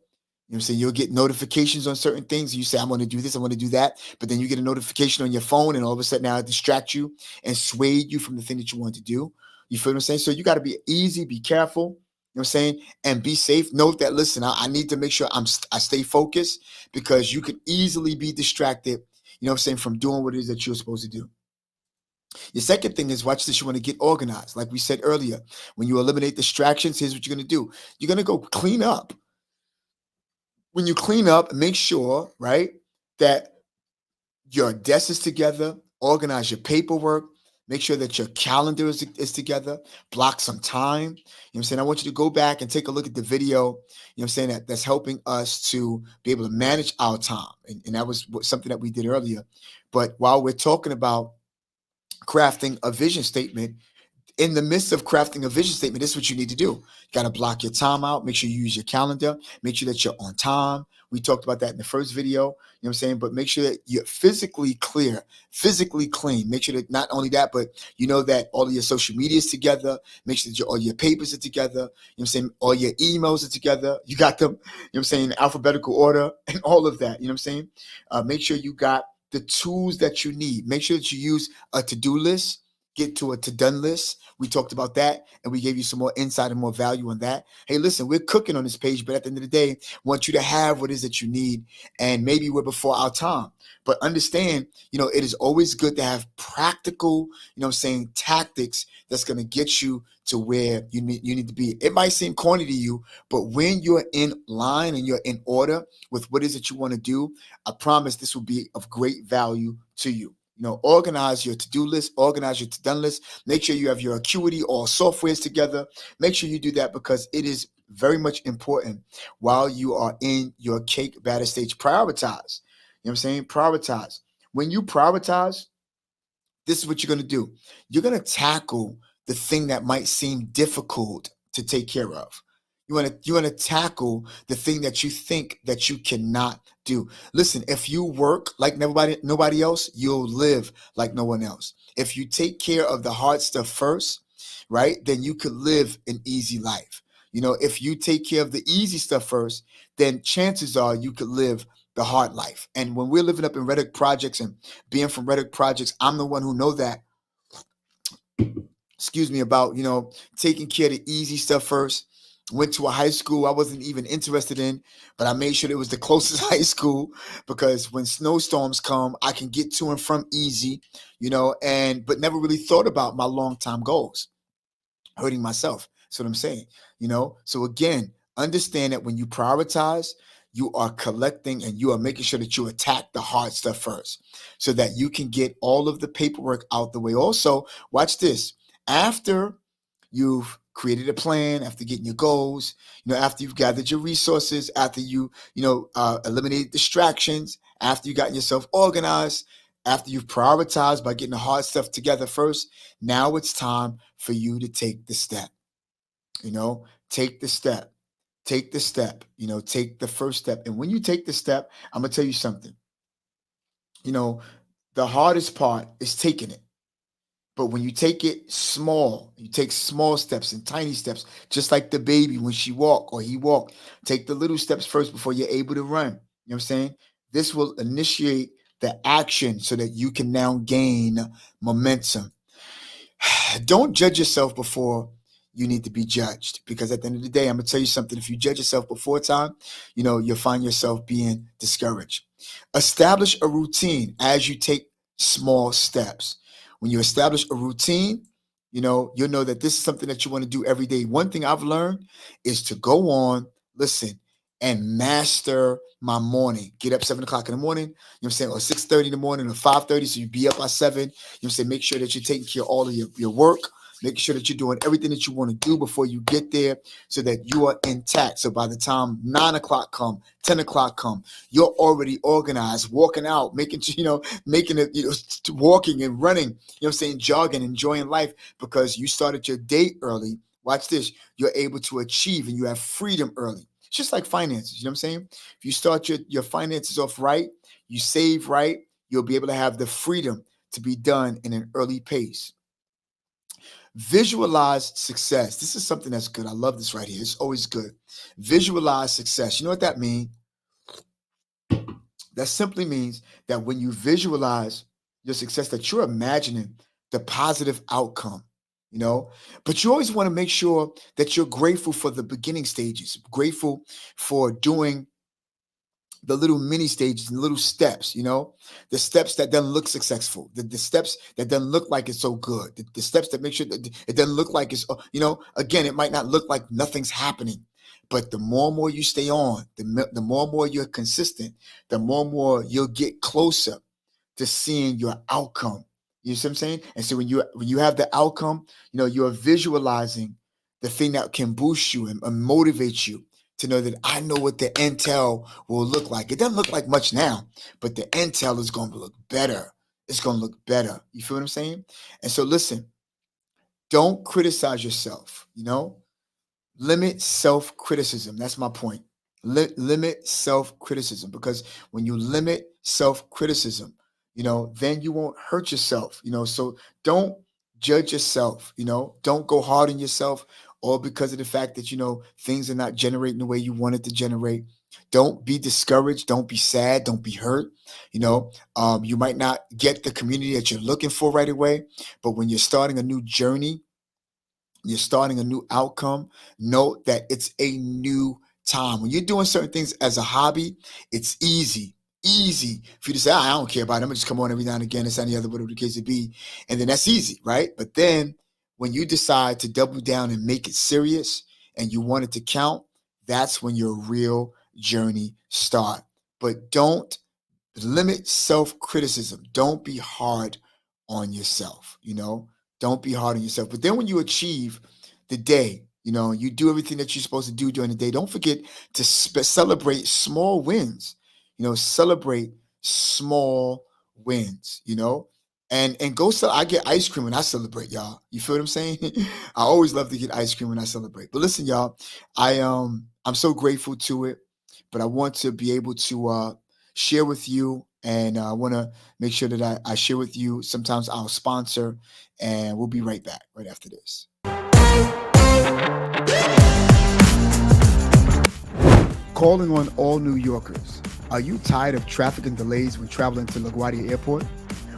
S1: You know what I'm saying? You'll get notifications on certain things. You say, I'm going to do this, I'm going to do that. But then you get a notification on your phone, and all of a sudden now it distracts you and swayed you from the thing that you want to do. You feel what I'm saying? So you got to be easy, be careful, you know what I'm saying? And be safe. Note that, listen, I need to make sure I stay focused, because you could easily be distracted, you know what I'm saying, from doing what it is that you're supposed to do. Your second thing is, watch this, you want to get organized. Like we said earlier, when you eliminate distractions, here's what you're going to do. You're going to go clean up. When you clean up, make sure, right, that your desk is together, organize your paperwork, make sure that your calendar is together, block some time. You know what I'm saying? I want you to go back and take a look at the video, you know what I'm saying, that's helping us to be able to manage our time. And that was something that we did earlier. But while we're talking about crafting a vision statement, in the midst of crafting a vision statement, this is what you need to do. You got to block your time out. Make sure you use your calendar. Make sure that you're on time. We talked about that in the first video, you know what I'm saying? But make sure that you're physically clear, physically clean. Make sure that not only that, but you know that all of your social media is together. Make sure that all your papers are together. You know what I'm saying? All your emails are together. You got them, you know what I'm saying, in alphabetical order and all of that. You know what I'm saying? Make sure you got the tools that you need. Make sure that you use a to-do list. Get to a to-done list. We talked about that, and we gave you some more insight and more value on that. Hey, listen, we're cooking on this page, but at the end of the day, want you to have what it is that you need, and maybe we're before our time. But understand, it is always good to have practical, you know what I'm saying, tactics that's going to get you to where you need to be. It might seem corny to you, but when you're in line and you're in order with what it is that you want to do, I promise this will be of great value to you. Organize your to-do list, organize your to-done list. Make sure you have your Acuity, all softwares together. Make sure you do that, because it is very much important while you are in your cake batter stage. Prioritize. You know what I'm saying? Prioritize. When you prioritize, this is what you're going to do. You're going to tackle the thing that might seem difficult to take care of. You want to tackle the thing that you think that you cannot do. Listen, if you work like nobody else, you'll live like no one else. If you take care of the hard stuff first, right, then you could live an easy life. If you take care of the easy stuff first, then chances are you could live the hard life. And when we're living up in Reddick Projects and being from Reddick Projects, I'm the one who know that, excuse me, about, taking care of the easy stuff first. Went to a high school I wasn't even interested in, but I made sure it was the closest high school, because when snowstorms come, I can get to and from easy, but never really thought about my long-time goals, hurting myself. That's what I'm saying, So again, understand that when you prioritize, you are collecting and you are making sure that you attack the hard stuff first, so that you can get all of the paperwork out the way. Also, watch this. After you've created a plan, after getting your goals, after you've gathered your resources, after you, eliminated distractions, after you gotten yourself organized, after you've prioritized by getting the hard stuff together first, now it's time for you to take the step. Take the step. Take the step. Take the first step. And when you take the step, I'm gonna tell you something. The hardest part is taking it. But when you take it small, you take small steps and tiny steps, just like the baby when she walk or he walk. Take the little steps first before you're able to run. You know what I'm saying? This will initiate the action so that you can now gain momentum. Don't judge yourself before you need to be judged, because at the end of the day, I'm gonna tell you something. If you judge yourself before time, you'll find yourself being discouraged. Establish a routine as you take small steps. When you establish a routine, you'll know that this is something that you want to do every day. One thing I've learned is to go on, listen, and master my morning. Get up 7 o'clock in the morning, you know what I'm saying, or 6:30 in the morning, or 5:30, so you be up by 7. You know what I'm saying? Make sure that you're taking care of all of your work, making sure that you're doing everything that you want to do before you get there, so that you are intact. So by the time 9 o'clock come, 10 o'clock come, you're already organized, walking out, making sure, making it, walking and running, what I'm saying, jogging, enjoying life, because you started your day early. Watch this. You're able to achieve and you have freedom early. It's just like finances. You know what I'm saying? If you start your finances off right, you save right, you'll be able to have the freedom to be done in an early pace. Visualize success. This is something that's good. I love this right here. It's always good. Visualize success. You know what that means? That simply means that when you visualize your success, that you're imagining the positive outcome, you know. But you always want to make sure that you're grateful for the beginning stages, grateful for doing the little mini stages and little steps, you know, the steps that doesn't look successful, the steps that doesn't look like it's so good, the steps that make sure that it doesn't look like it's, you know, again, it might not look like nothing's happening, but the more and more you stay on, the more and more you're consistent, the more and more you'll get closer to seeing your outcome. You see what I'm saying? And so when you have the outcome, you know, you're visualizing the thing that can boost you and motivate you to know that I know what the intel will look like. It doesn't look like much now, but the intel is going to look better. It's going to look better. You feel what I'm saying? And so listen, don't criticize yourself, you know? Limit self-criticism. That's my point. Limit self-criticism, because when you limit self-criticism, you know, then you won't hurt yourself, you know. So don't judge yourself, you know. Don't go hard on yourself, or because of the fact that, you know, things are not generating the way you wanted to generate. Don't be discouraged. Don't be sad. Don't be hurt. You know, you might not get the community that you're looking for right away, but when you're starting a new journey, you're starting a new outcome, note that it's a new time. When you're doing certain things as a hobby, it's easy for you to say, I don't care about it. I'm gonna just come on every now and again. It's any other, whatever the case may be. And then that's easy, right? But then when you decide to double down and make it serious and you want it to count, that's when your real journey start. But don't limit self-criticism. Don't be hard on yourself, you know. Don't be hard on yourself. But then when you achieve the day, you know, you do everything that you're supposed to do during the day, don't forget to celebrate small wins. You know, celebrate small wins, you know. And go I get ice cream when I celebrate, y'all. You feel what I'm saying? I always love to get ice cream when I celebrate. But listen, y'all, I'm so grateful to it, but I want to be able to share with you, and I want to make sure that I share with you sometimes our sponsor, and we'll be right back right after this. Calling on all New Yorkers. Are you tired of traffic and delays when traveling to LaGuardia Airport?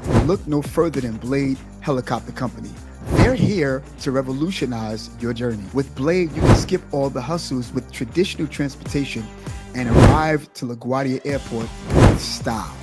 S1: Well, look no further than Blade Helicopter Company. They're here to revolutionize your journey. With Blade, you can skip all the hustles with traditional transportation and arrive to LaGuardia Airport with style.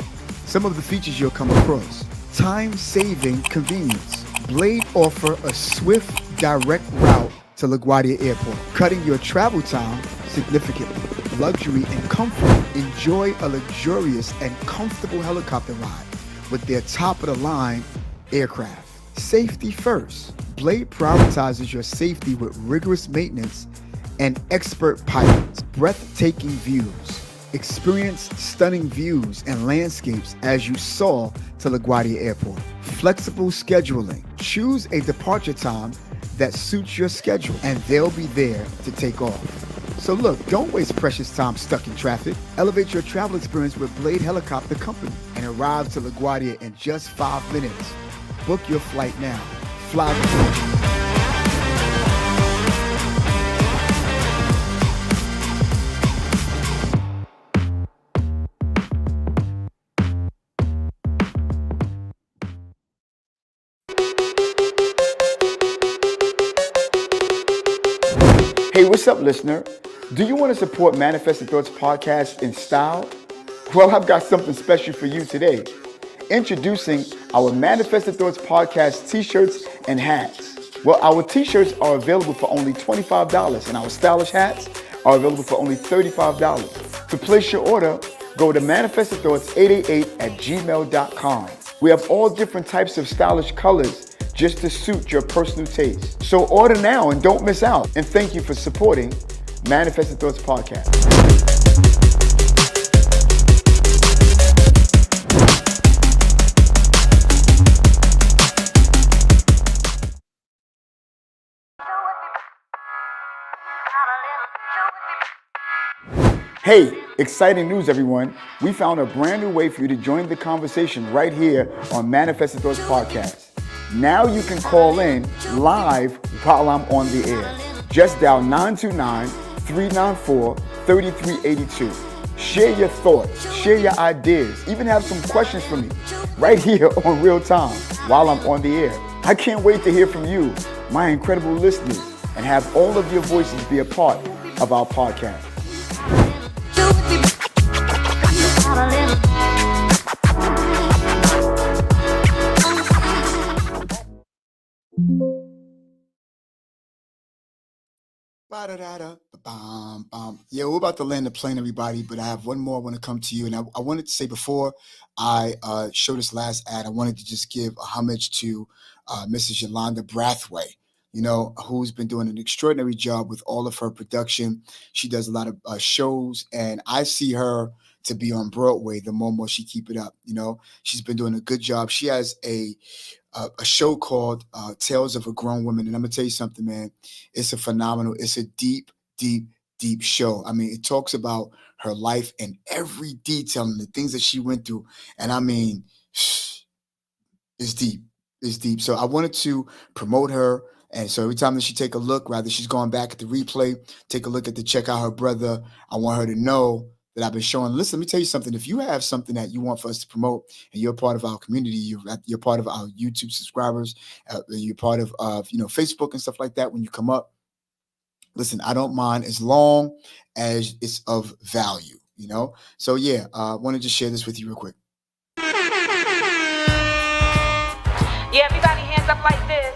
S1: Some of the features you'll come across: time-saving convenience. Blade offer a swift, direct route to LaGuardia Airport, cutting your travel time significantly. Luxury and comfort. Enjoy a luxurious and comfortable helicopter ride with their top-of-the-line aircraft. Safety first. Blade prioritizes your safety with rigorous maintenance and expert pilots. Breathtaking views. Experience stunning views and landscapes as you soar to LaGuardia Airport. Flexible scheduling. Choose a departure time that suits your schedule, and they'll be there to take off. So look, don't waste precious time stuck in traffic. Elevate your travel experience with Blade Helicopter Company and arrive to LaGuardia in just 5 minutes. Book your flight now. Fly with me. Hey, what's up, listener? Do you want to support Manifested Thoughts podcast in style? Well, I've got something special for you today. Introducing our Manifested Thoughts podcast t-shirts and hats. Well, our t-shirts are available for only $25, and our stylish hats are available for only $35. To place your order, go to manifestedthoughts888@gmail.com. We have all different types of stylish colors just to suit your personal taste. So order now and don't miss out. And thank you for supporting Manifested Thoughts Podcast. Hey, exciting news, everyone. We found a brand new way for you to join the conversation right here on Manifested Thoughts Podcast. Now you can call in live while I'm on the air. Just dial 929-394-3382. Share your thoughts, share your ideas, even have some questions for me right here on Real Time while I'm on the air. I can't wait to hear from you, my incredible listeners, and have all of your voices be a part of our podcast. Yeah, we're about to land the plane, everybody, but I have one more I want to come to you. And I wanted to say before I show this last ad, I wanted to just give a homage to Mrs. Yolanda Brathwaite, who's been doing an extraordinary job with all of her production. She does a lot of shows, and I see her to be on Broadway the more and more she keep it up. She's been doing a good job. She has a show called Tales of a Grown Woman. And I'm going to tell you something, man. It's it's a deep, deep, deep show. I mean, it talks about her life and every detail and the things that she went through. And I mean, it's deep. It's deep. So I wanted to promote her. And so every time that she take a look, rather she's going back at the replay, take a look at check out her brother. I want her to know that I've been showing. Listen, let me tell you something. If you have something that you want for us to promote and you're part of our community, you're part of our YouTube subscribers, you're part of Facebook and stuff like that, when you come up, listen, I don't mind as long as it's of value, So yeah, I want to just share this with you real quick.
S2: Yeah, everybody hands up like this.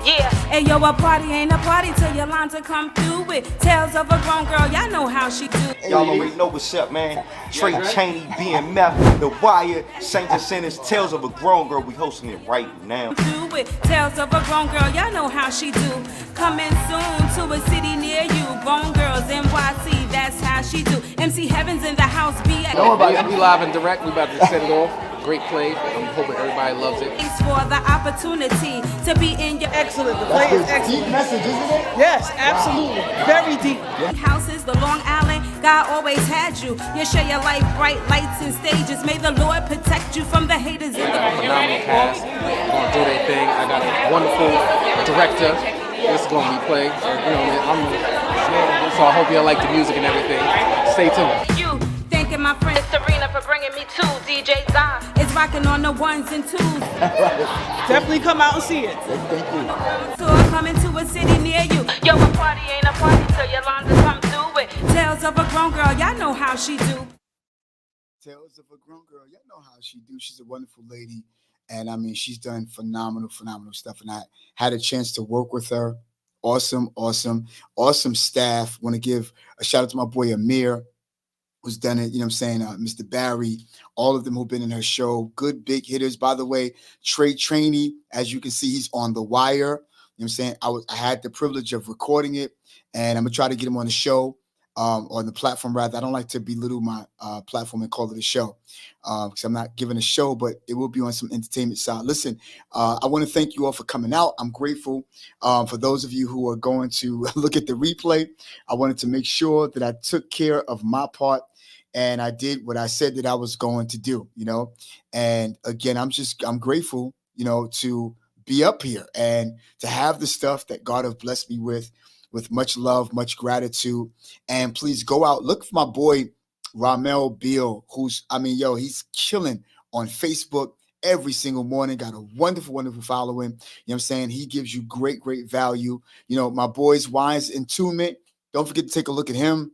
S2: Yeah.
S3: Hey yo, a party ain't a party till Yolanda come through with Tales of a Grown Girl. Y'all know how she do.
S4: Y'all already know what's up, man. Trey Chaney, BMF, The Wire, Saint Jacinthus, Tales of a Grown Girl. We hosting it right now.
S3: Do with Tales of a Grown Girl. Y'all know how she do. Coming soon to a city near you. Grown Girls NYC, that's how she do. MC Heaven's in the house. Be
S5: we live and direct. We about to set it off. Great play. I'm hoping everybody loves it.
S3: Thanks for the opportunity to be in your
S6: excellent. The play is excellent.
S1: Deep message, isn't it?
S6: Yes, absolutely. Wow. Very deep.
S3: Houses, the Long Island, God always had you. You share your life, bright lights and stages. May the Lord protect you from the haters in the
S5: phenomenal cast. Gonna do their thing. I got a wonderful director. This is gonna be played. So I hope y'all like the music and everything. Stay tuned.
S3: You thanking my friend
S2: Serena for bringing me to DJ Zon.
S3: It's rocking on the ones and twos.
S6: Definitely come out and see it.
S1: Thank you.
S3: So I'm coming to a city near you.
S2: Yo, a party ain't a party till Yolanda come through it.
S3: Tales of a Grown Girl, y'all know how she do.
S1: Tales of a Grown Girl, y'all know how she do. She's a wonderful lady. And I mean, she's done phenomenal stuff. And I had a chance to work with her. Awesome staff. Want to give a shout out to my boy Amir, who's done it, Mr. Barry, all of them who've been in her show. Good big hitters. By the way, Trey Chaney, as you can see, he's on The Wire. I had the privilege of recording it, and I'm gonna try to get him on the show, on the platform rather. I don't like to belittle my platform and call it a show, because I'm not giving a show, but it will be on some entertainment side. Listen, I want to thank you all for coming out. I'm grateful for those of you who are going to look at the replay. I wanted to make sure that I took care of my part, and I did what I said that I was going to do, And again, I'm grateful, to be up here and to have the stuff that God have blessed me with much love, much gratitude. And please go out, look for my boy Ramel Beal, he's killing on Facebook every single morning. Got a wonderful following. He gives you great value. My boys Wise Entombment, don't forget to take a look at him.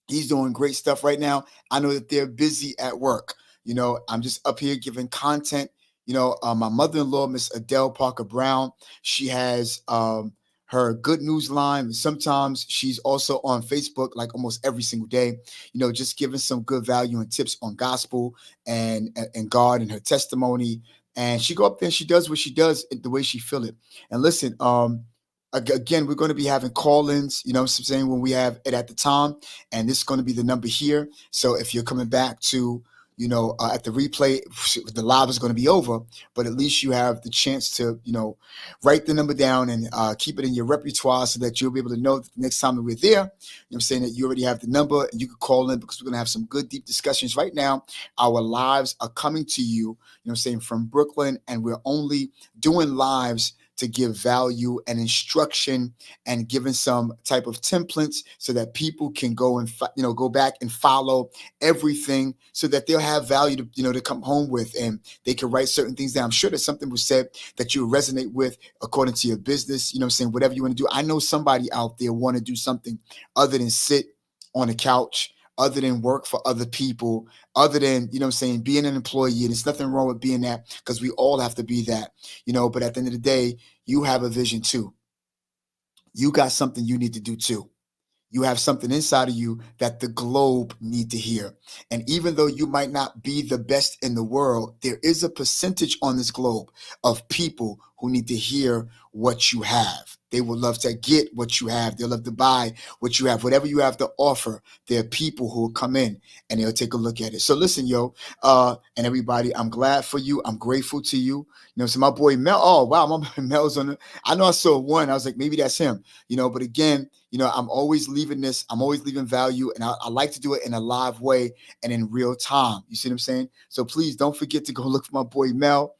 S1: He's doing great stuff right now. I know that they're busy at work. I'm just up here giving content. My mother-in-law, Miss Adele Parker Brown, she has her good news line. Sometimes she's also on Facebook, like almost every single day, just giving some good value and tips on gospel and God and her testimony. And she go up there and she does what she does the way she feel it. And listen, again, we're going to be having call-ins, when we have it at the time, and this is going to be the number here. So if you're coming back to, at the replay, the live is going to be over, but at least you have the chance to, write the number down and keep it in your repertoire so that you'll be able to know that the next time that we're there, that you already have the number and you can call in, because we're going to have some good, deep discussions. Right now, our lives are coming to you, from Brooklyn, and we're only doing lives to give value and instruction and giving some type of templates so that people can go and go back and follow everything so that they'll have value to to come home with, and they can write certain things down. I'm sure that something was said that you resonate with according to your business, whatever you want to do. I know somebody out there want to do something other than sit on a couch, other than work for other people, other than, being an employee. And there's nothing wrong with being that, because we all have to be that, but at the end of the day, you have a vision too. You got something you need to do too. You have something inside of you that the globe need to hear. And even though you might not be the best in the world, there is a percentage on this globe of people who need to hear what you have. They would love to get what you have. They'll love to buy what you have. Whatever you have to offer, there are people who will come in and they'll take a look at it. So listen, and everybody, I'm glad for you. I'm grateful to you. So my boy Mel, oh, wow, my boy Mel's on it. I know I saw one. I was like, maybe that's him, but again, I'm always leaving this. I'm always leaving value, and I like to do it in a live way and in real time. You see what I'm saying? So please don't forget to go look for my boy Mel.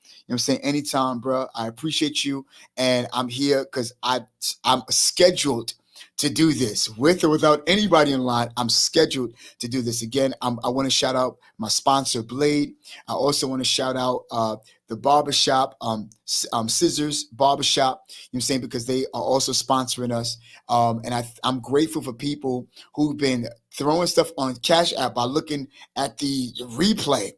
S1: Anytime, bro. I appreciate you. And I'm here because I'm scheduled to do this with or without anybody in line. I'm scheduled to do this. Again, I want to shout out my sponsor, Blade. I also want to shout out the barbershop, Scissors Barbershop, because they are also sponsoring us. And I'm grateful for people who've been throwing stuff on Cash App by looking at the replay,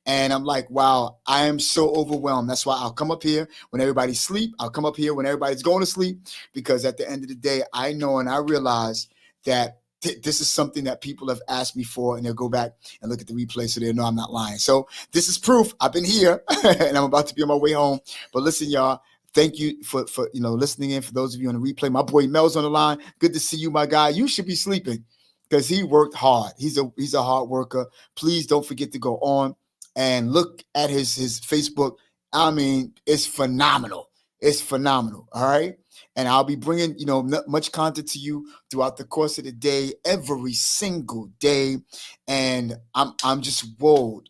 S1: and I'm like, wow, I am so overwhelmed. That's why I'll come up here when everybody's asleep. I'll come up here when everybody's going to sleep, because at the end of the day, I know and I realize that this is something that people have asked me for, and they'll go back and look at the replay so they'll know I'm not lying. So this is proof. I've been here and I'm about to be on my way home. But listen, y'all, thank you for listening in. For those of you on the replay, my boy Mel's on the line. Good to see you, my guy. You should be sleeping because he worked hard. He's a hard worker. Please don't forget to go on and look at his Facebook. I mean, it's phenomenal. It's phenomenal. All right. And I'll be bringing, much content to you throughout the course of the day, every single day. And I'm just wowed,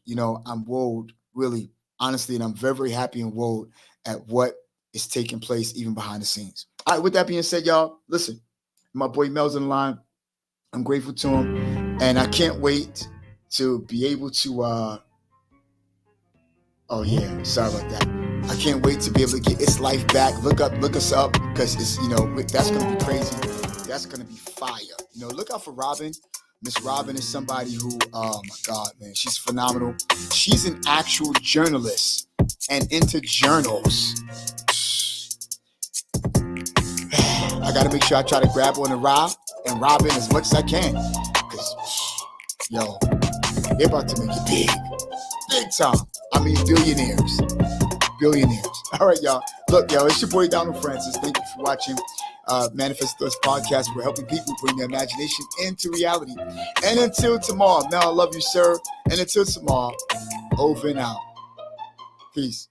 S1: I'm wowed, really, honestly. And I'm very, very happy and wowed at what is taking place even behind the scenes. All right. With that being said, y'all, listen, my boy Mel's on the line. I'm grateful to him. And I can't wait to be able to, oh yeah, sorry about that. I can't wait to be able to get its life back. Look us up, because it's, that's going to be crazy. That's going to be fire. Look out for Robin. Miss Robin is somebody who, oh my God, man, she's phenomenal. She's an actual journalist and into journals. I got to make sure I try to grab on the Robin as much as I can. Because, they're about to make it big time. I mean, billionaires. All right, y'all. Look, it's your boy Donald Francis. Thank you for watching Manifest Thoughts Podcast. We're helping people bring their imagination into reality. And until tomorrow, now I love you, sir. And until tomorrow, over and out. Peace.